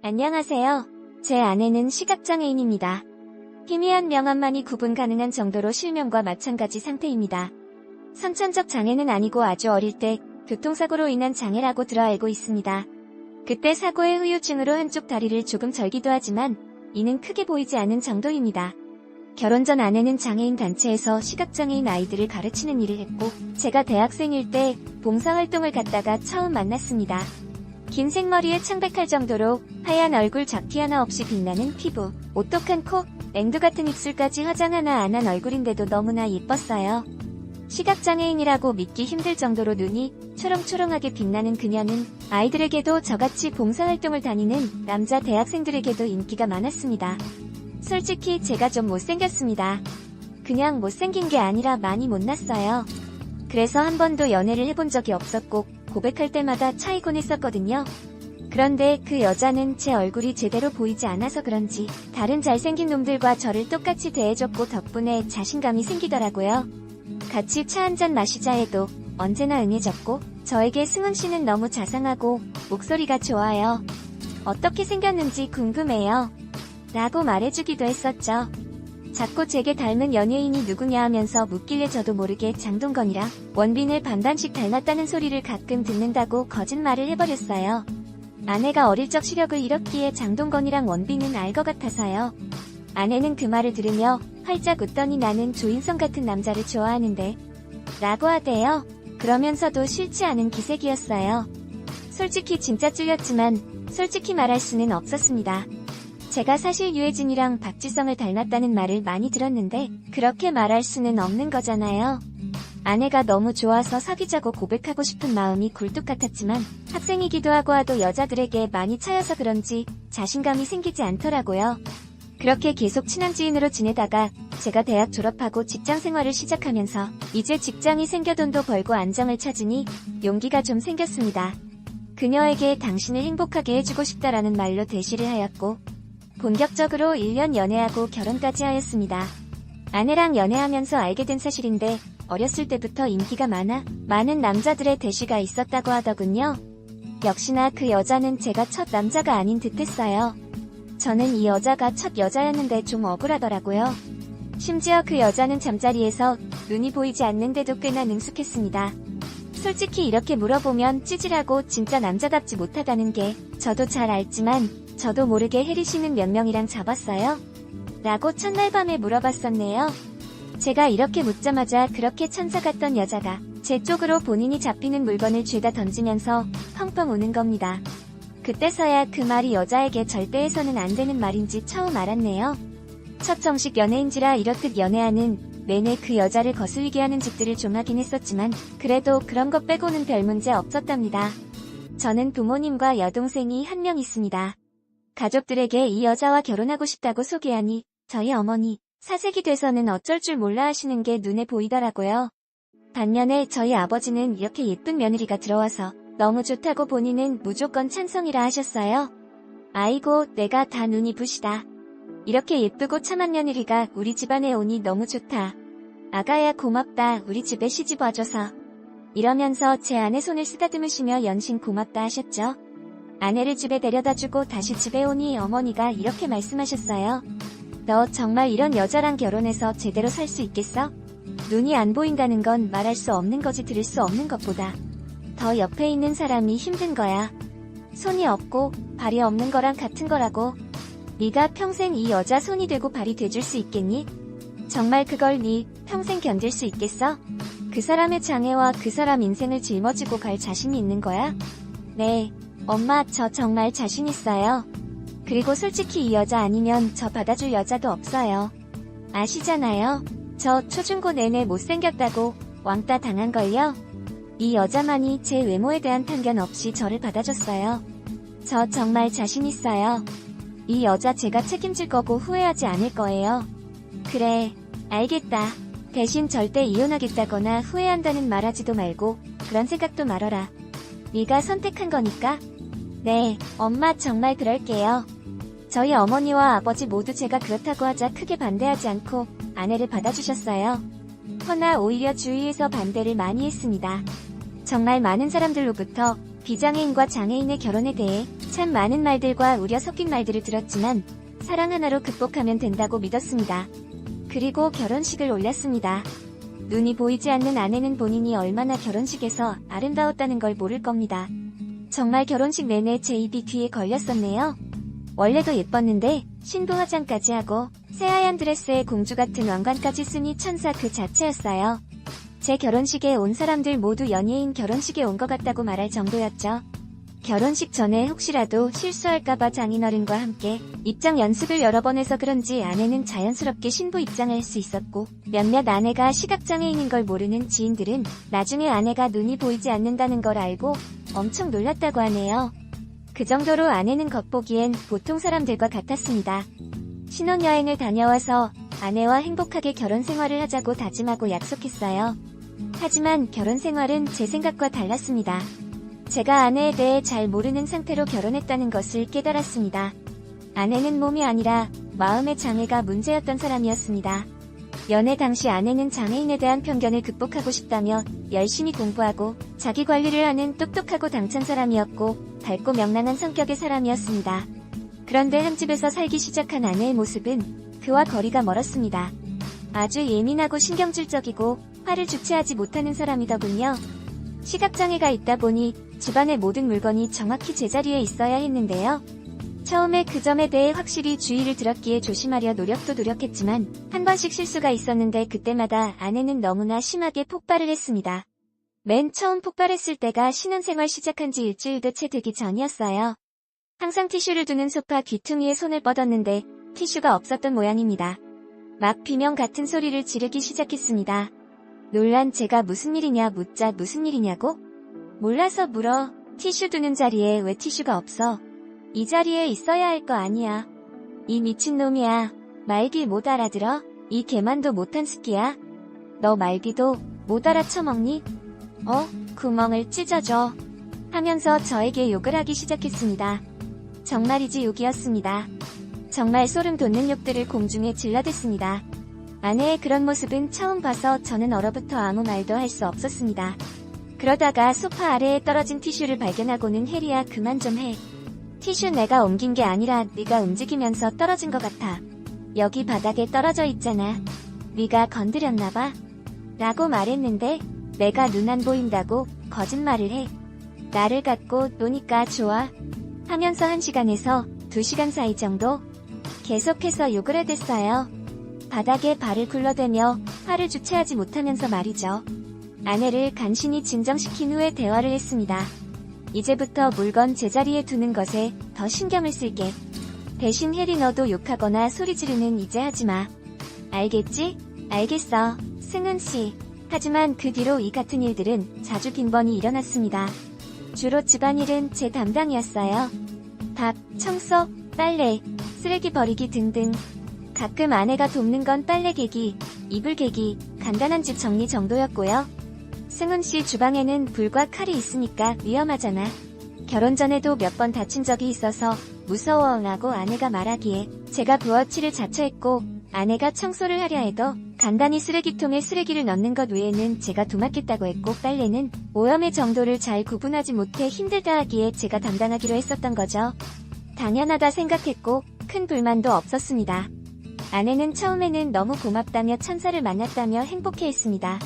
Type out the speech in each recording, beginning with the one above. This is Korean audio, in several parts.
안녕하세요. 제 아내는 시각장애인입니다. 희미한 명암만이 구분 가능한 정도로 실명과 마찬가지 상태입니다. 선천적 장애는 아니고 아주 어릴 때 교통사고로 인한 장애라고 들어 알고 있습니다. 그때 사고의 후유증으로 한쪽 다리를 조금 절기도 하지만 이는 크게 보이지 않은 정도입니다. 결혼 전 아내는 장애인 단체에서 시각장애인 아이들을 가르치는 일을 했고 제가 대학생일 때 봉사활동을 갔다가 처음 만났습니다. 긴 생머리에 창백할 정도로 하얀 얼굴 잡티 하나 없이 빛나는 피부, 오똑한 코, 앵두 같은 입술까지 화장 하나 안 한 얼굴인데도 너무나 예뻤어요. 시각장애인이라고 믿기 힘들 정도로 눈이 초롱초롱하게 빛나는 그녀는 아이들에게도 저같이 봉사활동을 다니는 남자 대학생들에게도 인기가 많았습니다. 솔직히 제가 좀 못생겼습니다. 그냥 못생긴 게 아니라 많이 못났어요. 그래서 한 번도 연애를 해본 적이 없었고 고백할 때마다 차이곤 했었거든요. 그런데 그 여자는 제 얼굴이 제대로 보이지 않아서 그런지 다른 잘생긴 놈들과 저를 똑같이 대해줬고 덕분에 자신감이 생기더라고요. 같이 차 한잔 마시자 해도 언제나 응해졌고 저에게 승훈 씨는 너무 자상하고 목소리가 좋아요. 어떻게 생겼는지 궁금해요. 라고 말해주기도 했었죠. 자꾸 제게 닮은 연예인이 누구냐 하면서 묻길래 저도 모르게 장동건이랑 원빈을 반반씩 닮았다는 소리를 가끔 듣는다고 거짓말을 해버렸어요. 아내가 어릴 적 시력을 잃었기에 장동건이랑 원빈은 알 것 같아서요. 아내는 그 말을 들으며 활짝 웃더니 나는 조인성 같은 남자를 좋아하는데 라고 하대요. 그러면서도 싫지 않은 기색이었어요. 솔직히 진짜 찔렸지만 솔직히 말할 수는 없었습니다. 제가 사실 유해진이랑 박지성을 닮았다는 말을 많이 들었는데 그렇게 말할 수는 없는 거잖아요. 아내가 너무 좋아서 사귀자고 고백하고 싶은 마음이 굴뚝 같았지만 학생이기도 하고 여자들에게 많이 차여서 그런지 자신감이 생기지 않더라고요. 그렇게 계속 친한 지인으로 지내다가 제가 대학 졸업하고 직장 생활을 시작하면서 이제 직장이 생겨 돈도 벌고 안정을 찾으니 용기가 좀 생겼습니다. 그녀에게 당신을 행복하게 해주고 싶다라는 말로 대시를 하였고 본격적으로 1년 연애하고 결혼까지 하였습니다. 아내랑 연애하면서 알게 된 사실인데 어렸을 때부터 인기가 많은 남자들의 대시가 있었다고 하더군요. 역시나 그 여자는 제가 첫 남자가 아닌 듯 했어요. 저는 이 여자가 첫 여자였는데 좀 억울하더라고요. 심지어 그 여자는 잠자리에서 눈이 보이지 않는데도 꽤나 능숙했습니다. 솔직히 이렇게 물어보면 찌질하고 진짜 남자답지 못하다는 게 저도 잘 알지만 저도 모르게 혜리 씨는 몇 명이랑 잡았어요? 라고 첫날 밤에 물어봤었네요. 제가 이렇게 묻자마자 그렇게 천사 같던 여자가 제 쪽으로 본인이 잡히는 물건을 죄다 던지면서 펑펑 우는 겁니다. 그때서야 그 말이 여자에게 절대 해서는 안 되는 말인지 처음 알았네요. 첫 정식 연애인지라 이렇듯 연애하는 내내 그 여자를 거슬리게 하는 짓들을 좀 하긴 했었지만 그래도 그런 것 빼고는 별 문제 없었답니다. 저는 부모님과 여동생이 한 명 있습니다. 가족들에게 이 여자와 결혼하고 싶다고 소개하니 저희 어머니 사색이 돼서는 어쩔 줄 몰라 하시는 게 눈에 보이더라고요. 반면에 저희 아버지는 이렇게 예쁜 며느리가 들어와서 너무 좋다고 본인은 무조건 찬성이라 하셨어요. 아이고 내가 다 눈이 부시다. 이렇게 예쁘고 참한 며느리가 우리 집안에 오니 너무 좋다. 아가야 고맙다 우리 집에 시집 와줘서. 이러면서 제 아내 손을 쓰다듬으시며 연신 고맙다 하셨죠. 아내를 집에 데려다주고 다시 집에 오니 어머니가 이렇게 말씀하셨어요. 너 정말 이런 여자랑 결혼해서 제대로 살 수 있겠어? 눈이 안 보인다는 건 말할 수 없는 거지 들을 수 없는 것보다 더 옆에 있는 사람이 힘든 거야. 손이 없고 발이 없는 거랑 같은 거라고. 네가 평생 이 여자 손이 되고 발이 돼줄 수 있겠니? 정말 그걸 네 평생 견딜 수 있겠어? 그 사람의 장애와 그 사람 인생을 짊어지고 갈 자신이 있는 거야? 네. 엄마 저 정말 자신 있어요. 그리고 솔직히 이 여자 아니면 저 받아줄 여자도 없어요. 아시잖아요. 저 초중고 내내 못생겼다고 왕따 당한걸요. 이 여자만이 제 외모에 대한 편견 없이 저를 받아줬어요. 저 정말 자신 있어요. 이 여자 제가 책임질 거고 후회하지 않을 거예요. 그래, 알겠다. 대신 절대 이혼하겠다거나 후회한다는 말하지도 말고 그런 생각도 말어라. 네가 선택한 거니까. 네, 엄마 정말 그럴게요. 저희 어머니와 아버지 모두 제가 그렇다고 하자 크게 반대하지 않고 아내를 받아주셨어요. 허나 오히려 주위에서 반대를 많이 했습니다. 정말 많은 사람들로부터 비장애인과 장애인의 결혼에 대해 참 많은 말들과 우려 섞인 말들을 들었지만 사랑 하나로 극복하면 된다고 믿었습니다. 그리고 결혼식을 올렸습니다. 눈이 보이지 않는 아내는 본인이 얼마나 결혼식에서 아름다웠다는 걸 모를 겁니다. 정말 결혼식 내내 제 입이 귀에 걸렸었네요. 원래도 예뻤는데 신부 화장까지 하고 새하얀 드레스에 공주 같은 왕관까지 쓰니 천사 그 자체였어요. 제 결혼식에 온 사람들 모두 연예인 결혼식에 온 것 같다고 말할 정도였죠. 결혼식 전에 혹시라도 실수할까봐 장인어른과 함께 입장 연습을 여러 번 해서 그런지 아내는 자연스럽게 신부 입장을 할 수 있었고, 몇몇 아내가 시각장애인인 걸 모르는 지인들은 나중에 아내가 눈이 보이지 않는다는 걸 알고 엄청 놀랐다고 하네요. 그 정도로 아내는 겉보기엔 보통 사람들과 같았습니다. 신혼여행을 다녀와서 아내와 행복하게 결혼 생활을 하자고 다짐하고 약속했어요. 하지만 결혼 생활은 제 생각과 달랐습니다. 제가 아내에 대해 잘 모르는 상태로 결혼했다는 것을 깨달았습니다. 아내는 몸이 아니라 마음의 장애가 문제였던 사람이었습니다. 연애 당시 아내는 장애인에 대한 편견을 극복하고 싶다며 열심히 공부하고 자기 관리를 하는 똑똑하고 당찬 사람이었고 밝고 명랑한 성격의 사람이었습니다. 그런데 한 집에서 살기 시작한 아내의 모습은 그와 거리가 멀었습니다. 아주 예민하고 신경질적이고 화를 주체하지 못하는 사람이더군요. 시각장애가 있다 보니 집안의 모든 물건이 정확히 제자리에 있어야 했는데요. 처음에 그 점에 대해 확실히 주의를 들었기에 조심하려 노력도 노력했지만 한 번씩 실수가 있었는데 그때마다 아내는 너무나 심하게 폭발을 했습니다. 맨 처음 폭발했을 때가 신혼생활 시작한 지 일주일도 채 되기 전이었어요. 항상 티슈를 두는 소파 귀퉁이에 손을 뻗었는데 티슈가 없었던 모양입니다. 막 비명 같은 소리를 지르기 시작했습니다. 놀란 제가 무슨 일이냐 묻자 무슨 일이냐고? 몰라서 물어. 티슈 두는 자리에 왜 티슈가 없어? 이 자리에 있어야 할 거 아니야. 이 미친놈이야. 말귀 못 알아들어? 이 개만도 못한 새끼야. 너 말귀도 못 알아쳐먹니? 구멍을 찢어줘. 하면서 저에게 욕을 하기 시작했습니다. 정말이지 욕이었습니다. 정말 소름 돋는 욕들을 공중에 질러댔습니다. 아내의 그런 모습은 처음 봐서 저는 얼어붙어 아무 말도 할 수 없었습니다. 그러다가 소파 아래에 떨어진 티슈를 발견하고는 혜리야 그만 좀 해. 티슈 내가 옮긴 게 아니라 네가 움직이면서 떨어진 것 같아. 여기 바닥에 떨어져 있잖아. 네가 건드렸나봐. 라고 말했는데 내가 눈 안 보인다고 거짓말을 해. 나를 갖고 노니까 좋아. 하면서 1시간에서 2시간 사이 정도 계속해서 욕을 해댔어요. 바닥에 발을 굴러대며 화를 주체하지 못하면서 말이죠. 아내를 간신히 진정시킨 후에 대화를 했습니다. 이제부터 물건 제자리에 두는 것에 더 신경을 쓸게. 대신 혜리 너도 욕하거나 소리 지르는 이제 하지마. 알겠지? 알겠어, 승은씨. 하지만 그 뒤로 이 같은 일들은 자주 빈번히 일어났습니다. 주로 집안일은 제 담당이었어요. 밥, 청소, 빨래, 쓰레기 버리기 등등. 가끔 아내가 돕는 건 빨래 개기, 이불 개기, 간단한 집 정리 정도였고요. 승훈씨 주방에는 불과 칼이 있으니까 위험하잖아. 결혼 전에도 몇 번 다친 적이 있어서 무서워라고 아내가 말하기에 제가 부엌일을 자처했고, 아내가 청소를 하려 해도 간단히 쓰레기통에 쓰레기를 넣는 것 외에는 제가 도맡겠다고 했고, 빨래는 오염의 정도를 잘 구분하지 못해 힘들다 하기에 제가 담당하기로 했었던 거죠. 당연하다 생각했고 큰 불만도 없었습니다. 아내는 처음에는 너무 고맙다며 천사를 만났다며 행복해했습니다.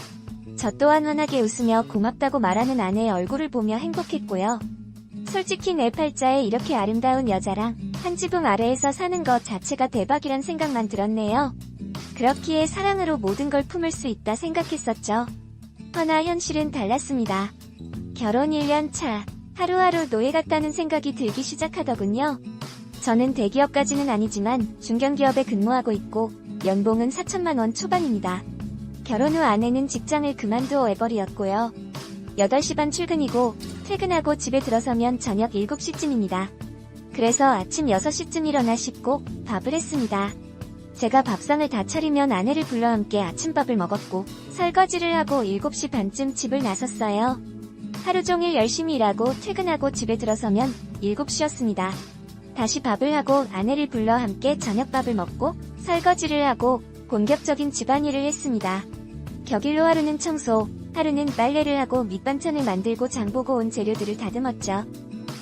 저 또한 환하게 웃으며 고맙다고 말하는 아내의 얼굴을 보며 행복했고요. 솔직히 내 팔자에 이렇게 아름다운 여자랑 한 지붕 아래에서 사는 것 자체가 대박이란 생각만 들었네요. 그렇기에 사랑으로 모든 걸 품을 수 있다 생각했었죠. 허나 현실은 달랐습니다. 결혼 1년 차, 하루하루 노예 같다는 생각이 들기 시작하더군요. 저는 대기업까지는 아니지만 중견기업에 근무하고 있고 연봉은 4천만 원 초반입니다. 결혼 후 아내는 직장을 그만두어 외벌이였고요. 8시 반 출근이고 퇴근하고 집에 들어서면 저녁 7시쯤입니다. 그래서 아침 6시쯤 일어나 씻고 밥을 했습니다. 제가 밥상을 다 차리면 아내를 불러 함께 아침밥을 먹었고 설거지를 하고 7시 반쯤 집을 나섰어요. 하루 종일 열심히 일하고 퇴근하고 집에 들어서면 7시였습니다. 다시 밥을 하고 아내를 불러 함께 저녁밥을 먹고 설거지를 하고 본격적인 집안일을 했습니다. 격일로 하루는 청소, 하루는 빨래를 하고 밑반찬을 만들고 장보고 온 재료들을 다듬었죠.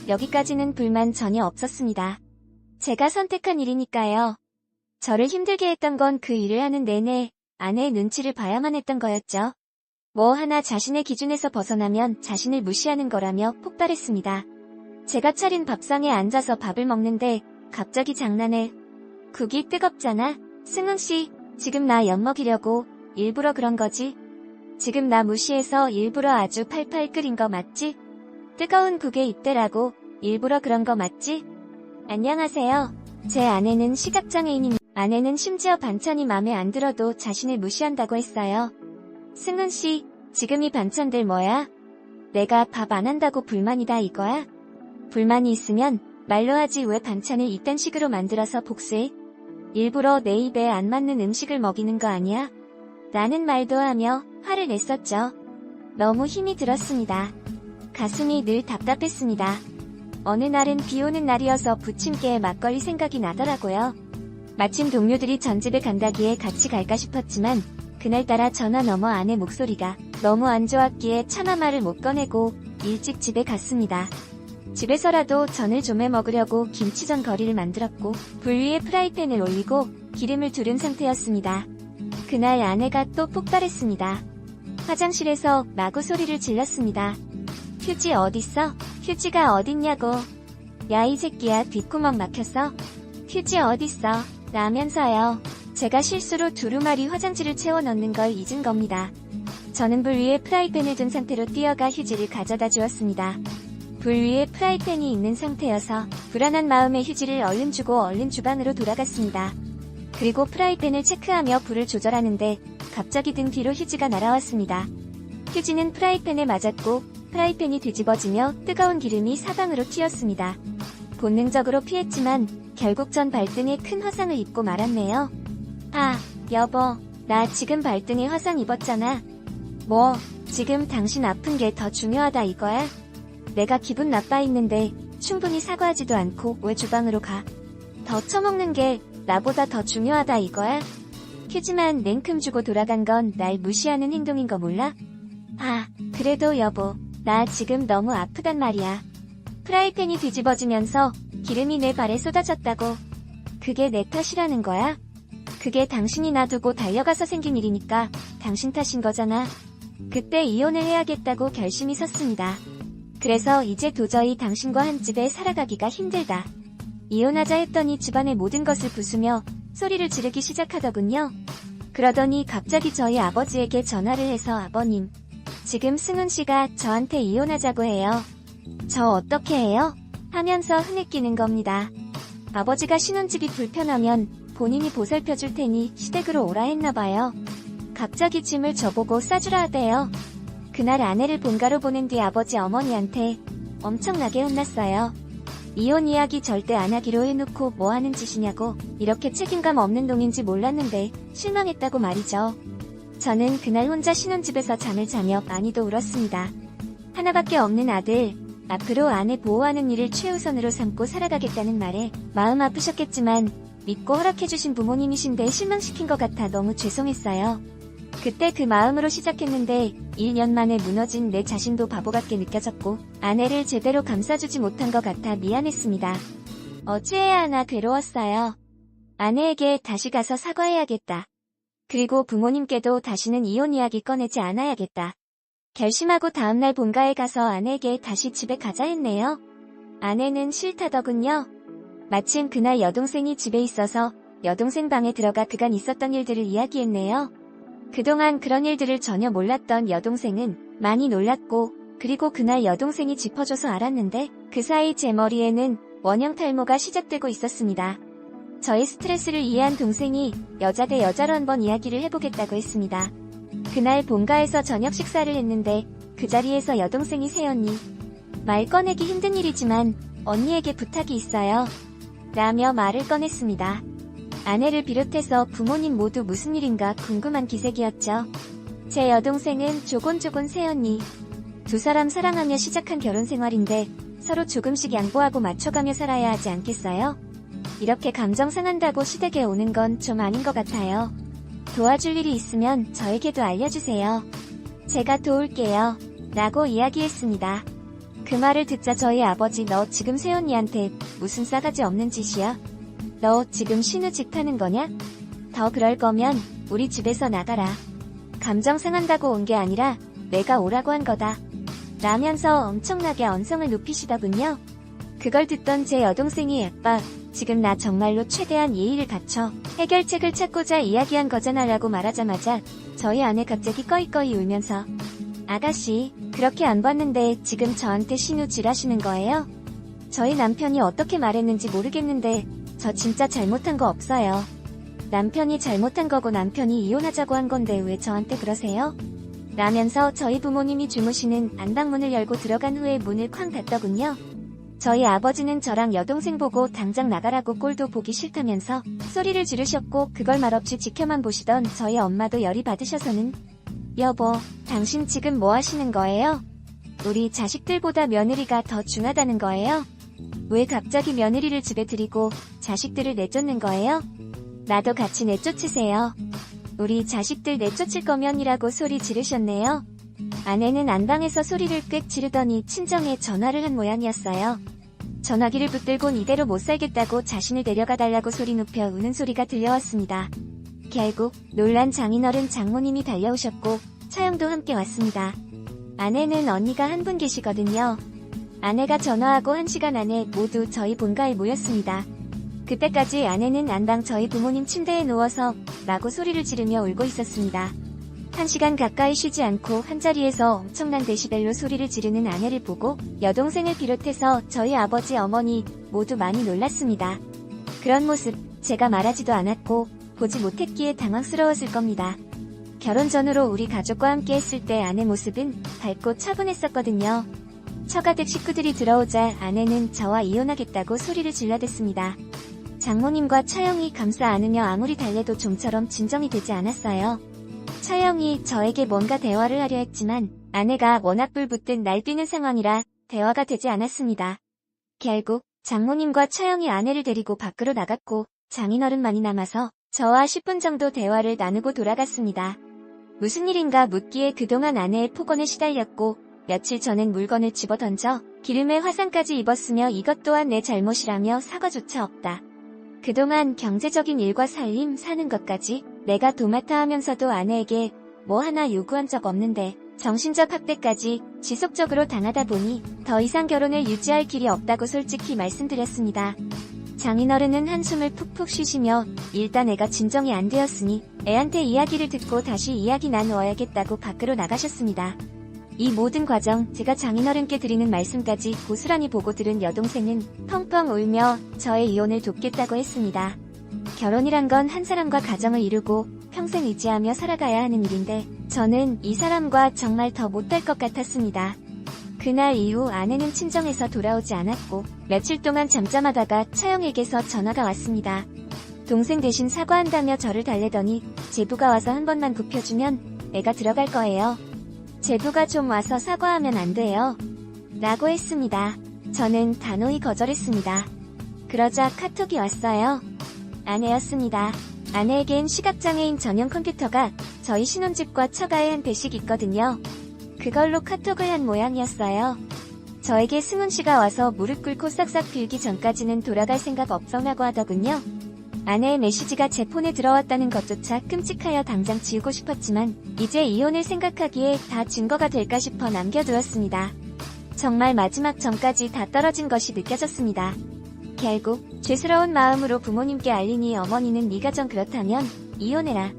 여기까지는 불만 전혀 없었습니다. 제가 선택한 일이니까요. 저를 힘들게 했던 건 그 일을 하는 내내 아내의 눈치를 봐야만 했던 거였죠. 뭐 하나 자신의 기준에서 벗어나면 자신을 무시하는 거라며 폭발했습니다. 제가 차린 밥상에 앉아서 밥을 먹는데 갑자기 장난해. 국이 뜨겁잖아. 승은씨, 지금 나 엿먹이려고 일부러 그런 거지? 지금 나 무시해서 일부러 아주 팔팔 끓인 거 맞지? 뜨거운 국에 입대라고 일부러 그런 거 맞지? 안녕하세요. 제 아내는 시각장애인입니다. 아내는 심지어 반찬이 맘에 안 들어도 자신을 무시한다고 했어요. 승은씨, 지금 이 반찬들 뭐야? 내가 밥 안 한다고 불만이다 이거야? 불만이 있으면 말로 하지 왜 반찬을 이딴 식으로 만들어서 복수해? 일부러 내 입에 안 맞는 음식을 먹이는 거 아니야? 라는 말도 하며 화를 냈었죠. 너무 힘이 들었습니다. 가슴이 늘 답답했습니다. 어느 날은 비 오는 날이어서 부침개에 막걸리 생각이 나더라고요. 마침 동료들이 전집에 간다기에 같이 갈까 싶었지만 그날따라 전화 너머 아내 목소리가 너무 안 좋았기에 차마 말을 못 꺼내고 일찍 집에 갔습니다. 집에서라도 전을 좀 해 먹으려고 김치전 거리를 만들었고 불 위에 프라이팬을 올리고 기름을 두른 상태였습니다. 그날 아내가 또 폭발했습니다. 화장실에서 마구 소리를 질렀습니다. 휴지 어딨어? 휴지가 어딨냐고. 야 이 새끼야 뒷구멍 막혔어? 휴지 어딨어? 라면서요. 제가 실수로 두루마리 화장지를 채워 넣는 걸 잊은 겁니다. 저는 불 위에 프라이팬을 둔 상태로 뛰어가 휴지를 가져다 주었습니다. 불 위에 프라이팬이 있는 상태여서 불안한 마음에 휴지를 얼른 주고 얼른 주방으로 돌아갔습니다. 그리고 프라이팬을 체크하며 불을 조절하는데 갑자기 등 뒤로 휴지가 날아왔습니다. 휴지는 프라이팬에 맞았고 프라이팬이 뒤집어지며 뜨거운 기름이 사방으로 튀었습니다. 본능적으로 피했지만 결국 전 발등에 큰 화상을 입고 말았네요. 아, 여보, 나 지금 발등에 화상 입었잖아. 뭐, 지금 당신 아픈 게 더 중요하다 이거야? 내가 기분 나빠 있는데 충분히 사과하지도 않고 왜 주방으로 가? 더 처먹는 게 나보다 더 중요하다 이거야? 휴지만 냉큼 주고 돌아간 건 날 무시하는 행동인 거 몰라? 아, 그래도 여보, 나 지금 너무 아프단 말이야. 프라이팬이 뒤집어지면서 기름이 내 발에 쏟아졌다고. 그게 내 탓이라는 거야? 그게 당신이 놔두고 달려가서 생긴 일이니까 당신 탓인 거잖아. 그때 이혼을 해야겠다고 결심이 섰습니다. 그래서 이제 도저히 당신과 한 집에 살아가기가 힘들다. 이혼하자 했더니 집안의 모든 것을 부수며 소리를 지르기 시작하더군요. 그러더니 갑자기 저희 아버지에게 전화를 해서 아버님, 지금 승은씨가 저한테 이혼하자고 해요. 저 어떻게 해요? 하면서 흐느끼는 겁니다. 아버지가 신혼집이 불편하면 본인이 보살펴줄 테니 시댁으로 오라 했나봐요. 갑자기 짐을 저보고 싸주라 하대요. 그날 아내를 본가로 보낸 뒤 아버지 어머니한테 엄청나게 혼났어요. 이혼 이야기 절대 안 하기로 해놓고 뭐 하는 짓이냐고. 이렇게 책임감 없는 놈인지 몰랐는데 실망했다고 말이죠. 저는 그날 혼자 신혼집에서 잠을 자며 많이도 울었습니다. 하나밖에 없는 아들, 앞으로 아내 보호하는 일을 최우선으로 삼고 살아가겠다는 말에 마음 아프셨겠지만 믿고 허락해주신 부모님이신데 실망시킨 것 같아 너무 죄송했어요. 그때 그 마음으로 시작했는데 1년 만에 무너진 내 자신도 바보 같게 느껴졌고 아내를 제대로 감싸주지 못한 것 같아 미안했습니다. 어찌해야 하나 괴로웠어요. 아내에게 다시 가서 사과해야겠다. 그리고 부모님께도 다시는 이혼 이야기 꺼내지 않아야겠다. 결심하고 다음날 본가에 가서 아내에게 다시 집에 가자 했네요. 아내는 싫다더군요. 마침 그날 여동생이 집에 있어서 여동생 방에 들어가 그간 있었던 일들을 이야기했네요. 그동안 그런 일들을 전혀 몰랐던 여동생은 많이 놀랐고 그리고 그날 여동생이 짚어줘서 알았는데 그 사이 제 머리에는 원형 탈모가 시작되고 있었습니다. 저의 스트레스를 이해한 동생이 여자 대 여자로 한번 이야기를 해보겠다고 했습니다. 그날 본가에서 저녁 식사를 했는데 그 자리에서 여동생이 새언니, 말 꺼내기 힘든 일이지만 언니에게 부탁이 있어요. 라며 말을 꺼냈습니다. 아내를 비롯해서 부모님 모두 무슨 일인가 궁금한 기색이었죠. 제 여동생은 조곤조곤 새언니. 두 사람 사랑하며 시작한 결혼 생활인데 서로 조금씩 양보하고 맞춰가며 살아야 하지 않겠어요? 이렇게 감정 상한다고 시댁에 오는 건 좀 아닌 것 같아요. 도와줄 일이 있으면 저에게도 알려주세요. 제가 도울게요. 라고 이야기했습니다. 그 말을 듣자 저희 아버지 너 지금 새언니한테 무슨 싸가지 없는 짓이야? 너 지금 신우직 하는 거냐? 더 그럴 거면 우리 집에서 나가라. 감정 상한다고 온 게 아니라 내가 오라고 한 거다. 라면서 엄청나게 언성을 높이시더군요. 그걸 듣던 제 여동생이 아빠, 지금 나 정말로 최대한 예의를 갖춰 해결책을 찾고자 이야기한 거잖아 라고 말하자마자 저희 아내 갑자기 꺼이꺼이 울면서 아가씨, 그렇게 안 봤는데 지금 저한테 신우질 하시는 거예요? 저희 남편이 어떻게 말했는지 모르겠는데 저 진짜 잘못한 거 없어요. 남편이 잘못한 거고 남편이 이혼하자고 한 건데 왜 저한테 그러세요? 라면서 저희 부모님이 주무시는 안방문을 열고 들어간 후에 문을 쾅 닫더군요. 저희 아버지는 저랑 여동생 보고 당장 나가라고 꼴도 보기 싫다면서 소리를 지르셨고 그걸 말없이 지켜만 보시던 저희 엄마도 열이 받으셔서는 여보, 당신 지금 뭐 하시는 거예요? 우리 자식들보다 며느리가 더 중하다는 거예요? 왜 갑자기 며느리를 집에 들이고 자식들을 내쫓는 거예요? 나도 같이 내쫓으세요. 우리 자식들 내쫓을 거면이라고 소리 지르셨네요. 아내는 안방에서 소리를 꽥 지르더니 친정에 전화를 한 모양이었어요. 전화기를 붙들곤 이대로 못 살겠다고 자신을 데려가 달라고 소리 높여 우는 소리가 들려왔습니다. 결국 놀란 장인어른 장모님이 달려오셨고 차영도 함께 왔습니다. 아내는 언니가 한 분 계시거든요. 아내가 전화하고 1시간 안에 모두 저희 본가에 모였습니다. 그때까지 아내는 안방 저희 부모님 침대에 누워서 라고 소리를 지르며 울고 있었습니다. 1시간 가까이 쉬지 않고 한자리에서 엄청난 데시벨로 소리를 지르는 아내를 보고 여동생을 비롯해서 저희 아버지 어머니 모두 많이 놀랐습니다. 그런 모습 제가 말하지도 않았고 보지 못했기에 당황스러웠을 겁니다. 결혼 전후로 우리 가족과 함께 했을 때 아내 모습은 밝고 차분했었거든요. 처가댁 식구들이 들어오자 아내는 저와 이혼하겠다고 소리를 질러댔습니다. 장모님과 차영이 감싸 안으며 아무리 달래도 좀처럼 진정이 되지 않았어요. 차영이 저에게 뭔가 대화를 하려 했지만 아내가 워낙 불붙듯 날뛰는 상황이라 대화가 되지 않았습니다. 결국 장모님과 차영이 아내를 데리고 밖으로 나갔고 장인어른만이 남아서 저와 10분 정도 대화를 나누고 돌아갔습니다. 무슨 일인가 묻기에 그동안 아내의 폭언에 시달렸고 며칠 전엔 물건을 집어던져 기름에 화상까지 입었으며 이것 또한 내 잘못이라며 사과조차 없다. 그동안 경제적인 일과 살림 사는 것까지 내가 도맡아 하면서도 아내에게 뭐 하나 요구한 적 없는데 정신적 학대까지 지속적으로 당하다 보니 더 이상 결혼을 유지할 길이 없다고 솔직히 말씀드렸습니다. 장인어른은 한숨을 푹푹 쉬시며 일단 애가 진정이 안 되었으니 애한테 이야기를 듣고 다시 이야기 나누어야겠다고 밖으로 나가셨습니다. 이 모든 과정 제가 장인어른께 드리는 말씀까지 고스란히 보고 들은 여동생은 펑펑 울며 저의 이혼을 돕겠다고 했습니다. 결혼이란 건 한 사람과 가정을 이루고 평생 의지하며 살아가야 하는 일인데 저는 이 사람과 정말 더 못할 것 같았습니다. 그날 이후 아내는 친정에서 돌아오지 않았고 며칠 동안 잠잠하다가 차영에게서 전화가 왔습니다. 동생 대신 사과한다며 저를 달래더니 제부가 와서 한 번만 굽혀주면 애가 들어갈 거예요. 제부가 좀 와서 사과하면 안 돼요. 라고 했습니다. 저는 단호히 거절했습니다. 그러자 카톡이 왔어요. 아내였습니다. 아내에겐 시각장애인 전용 컴퓨터가 저희 신혼집과 처가에 한 대씩 있거든요. 그걸로 카톡을 한 모양이었어요. 저에게 승훈씨가 와서 무릎 꿇고 싹싹 빌기 전까지는 돌아갈 생각 없어라고 하더군요. 아내의 메시지가 제 폰에 들어왔다는 것조차 끔찍하여 당장 지우고 싶었지만 이제 이혼을 생각하기에 다 증거가 될까 싶어 남겨두었습니다. 정말 마지막 전까지 다 떨어진 것이 느껴졌습니다. 결국 죄스러운 마음으로 부모님께 알리니 어머니는 네가 좀 그렇다면 이혼해라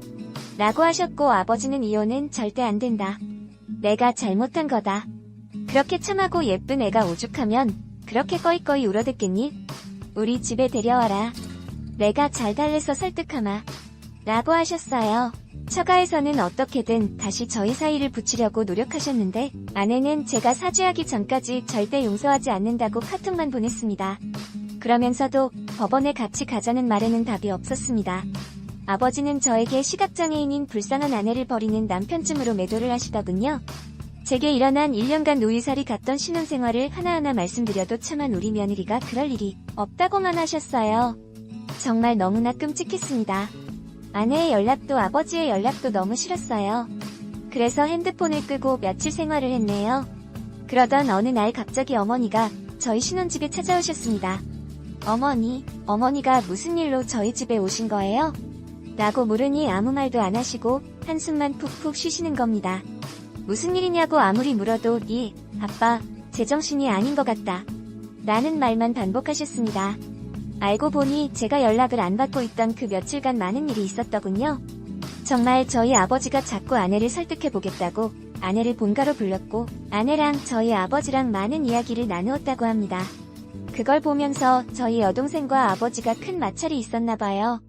라고 하셨고 아버지는 이혼은 절대 안 된다. 내가 잘못한 거다. 그렇게 참하고 예쁜 애가 오죽하면 그렇게 꺼이꺼이 울어댔겠니? 우리 집에 데려와라. 내가 잘 달래서 설득하마. 라고 하셨어요. 처가에서는 어떻게든 다시 저희 사이를 붙이려고 노력하셨는데 아내는 제가 사죄하기 전까지 절대 용서하지 않는다고 카톡만 보냈습니다. 그러면서도 법원에 같이 가자는 말에는 답이 없었습니다. 아버지는 저에게 시각장애인인 불쌍한 아내를 버리는 남편쯤으로 매도를 하시더군요. 제게 일어난 1년간 노이살이 갔던 신혼생활을 하나하나 말씀드려도 참한 우리 며느리가 그럴 일이 없다고만 하셨어요. 정말 너무나 끔찍했습니다. 아내의 연락도 아버지의 연락도 너무 싫었어요. 그래서 핸드폰을 끄고 며칠 생활을 했네요. 그러던 어느 날 갑자기 어머니가 저희 신혼집에 찾아오셨습니다. 어머니가 무슨 일로 저희 집에 오신 거예요? 라고 물으니 아무 말도 안 하시고 한숨만 푹푹 쉬시는 겁니다. 무슨 일이냐고 아무리 물어도 아빠, 제정신이 아닌 것 같다. 라는 말만 반복하셨습니다. 알고 보니 제가 연락을 안 받고 있던 그 며칠간 많은 일이 있었더군요. 정말 저희 아버지가 자꾸 아내를 설득해보겠다고 아내를 본가로 불렀고 아내랑 저희 아버지랑 많은 이야기를 나누었다고 합니다. 그걸 보면서 저희 여동생과 아버지가 큰 마찰이 있었나봐요.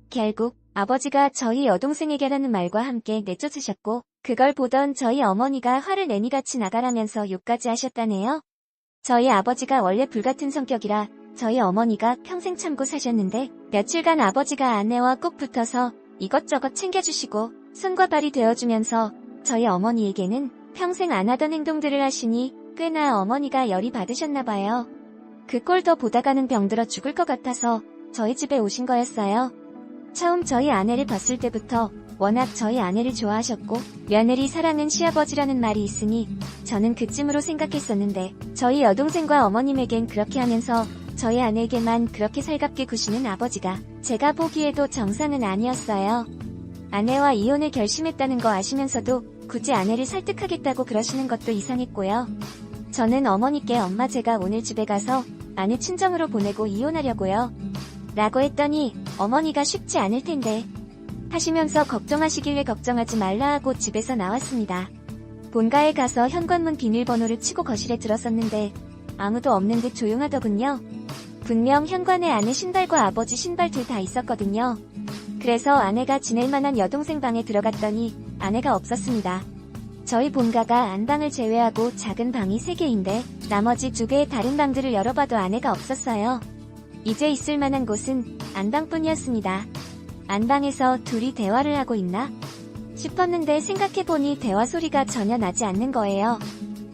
결국 아버지가 저희 여동생에게 하는 말과 함께 내쫓으셨고 그걸 보던 저희 어머니가 화를 내니 같이 나가라면서 욕까지 하셨다네요. 저희 아버지가 원래 불같은 성격이라 저희 어머니가 평생 참고 사셨는데 며칠간 아버지가 아내와 꼭 붙어서 이것저것 챙겨주시고 손과 발이 되어주면서 저희 어머니에게는 평생 안 하던 행동들을 하시니 꽤나 어머니가 열이 받으셨나봐요. 그 꼴 더 보다가는 병들어 죽을 것 같아서 저희 집에 오신 거였어요. 처음 저희 아내를 봤을 때부터 워낙 저희 아내를 좋아하셨고 며느리 사랑은 시아버지라는 말이 있으니 저는 그쯤으로 생각했었는데 저희 여동생과 어머님에겐 그렇게 하면서 저희 아내에게만 그렇게 살갑게 구시는 아버지가 제가 보기에도 정상은 아니었어요. 아내와 이혼을 결심했다는 거 아시면서도 굳이 아내를 설득하겠다고 그러시는 것도 이상했고요. 저는 어머니께 엄마 제가 오늘 집에 가서 아내 친정으로 보내고 이혼하려고요. 라고 했더니 어머니가 쉽지 않을 텐데 하시면서 걱정하시길래 걱정하지 말라 하고 집에서 나왔습니다. 본가에 가서 현관문 비밀번호를 치고 거실에 들어섰는데 아무도 없는 듯 조용하더군요. 분명 현관에 아내 신발과 아버지 신발 둘 다 있었거든요. 그래서 아내가 지낼 만한 여동생 방에 들어갔더니 아내가 없었습니다. 저희 본가가 안방을 제외하고 작은 방이 3개인데 나머지 2개의 다른 방들을 열어봐도 아내가 없었어요. 이제 있을 만한 곳은 안방뿐이었습니다. 안방에서 둘이 대화를 하고 있나? 싶었는데 생각해보니 대화 소리가 전혀 나지 않는 거예요.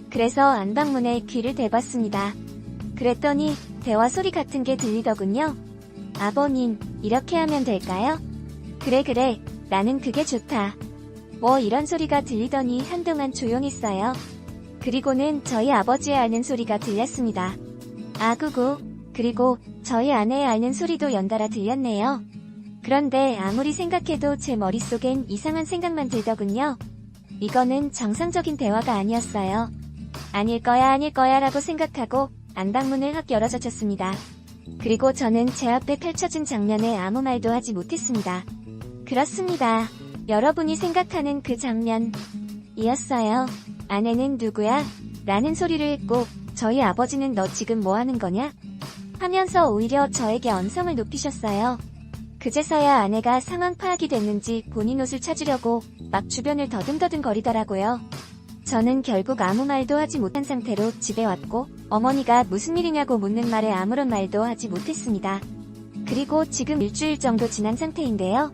그래서 안방문에 귀를 대봤습니다. 그랬더니 대화 소리 같은 게 들리더군요. 아버님, 이렇게 하면 될까요? 그래, 나는 그게 좋다. 뭐 이런 소리가 들리더니 한동안 조용했어요. 그리고는 저희 아버지의 앓는 소리가 들렸습니다. 아구구, 그리고 저희 아내의 앓는 소리도 연달아 들렸네요. 그런데 아무리 생각해도 제 머릿속엔 이상한 생각만 들더군요. 이거는 정상적인 대화가 아니었어요. 아닐 거야 라고 생각하고 안방문을 확 열어젖혔습니다. 그리고 저는 제 앞에 펼쳐진 장면에 아무 말도 하지 못했습니다. 그렇습니다. 여러분이 생각하는 그 장면이었어요. 아내는 누구야? 라는 소리를 했고 저희 아버지는 너 지금 뭐 하는 거냐? 하면서 오히려 저에게 언성을 높이셨어요. 그제서야 아내가 상황 파악이 됐는지 본인 옷을 찾으려고 막 주변을 더듬더듬 거리더라고요. 저는 결국 아무 말도 하지 못한 상태로 집에 왔고 어머니가 무슨 일이냐고 묻는 말에 아무런 말도 하지 못했습니다. 그리고 지금 일주일 정도 지난 상태인데요.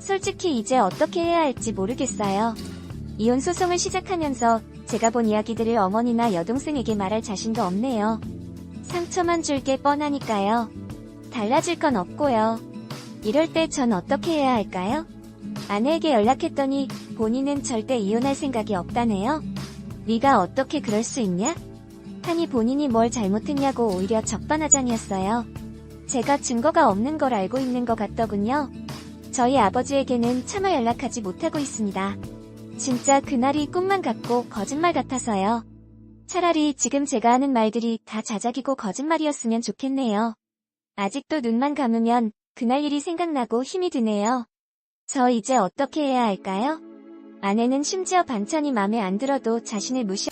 솔직히 이제 어떻게 해야 할지 모르겠어요. 이혼 소송을 시작하면서 제가 본 이야기들을 어머니나 여동생에게 말할 자신도 없네요. 상처만 줄 게 뻔하니까요. 달라질 건 없고요. 이럴 때 전 어떻게 해야 할까요? 아내에게 연락했더니 본인은 절대 이혼할 생각이 없다네요. 네가 어떻게 그럴 수 있냐? 하니 본인이 뭘 잘못했냐고 오히려 적반하장이었어요. 제가 증거가 없는 걸 알고 있는 것 같더군요. 저희 아버지에게는 차마 연락하지 못하고 있습니다. 진짜 그날이 꿈만 같고 거짓말 같아서요. 차라리 지금 제가 하는 말들이 다 자작이고 거짓말이었으면 좋겠네요. 아직도 눈만 감으면 그날 일이 생각나고 힘이 드네요. 저 이제 어떻게 해야 할까요? 아내는 심지어 반찬이 맘에 안 들어도 자신을 무시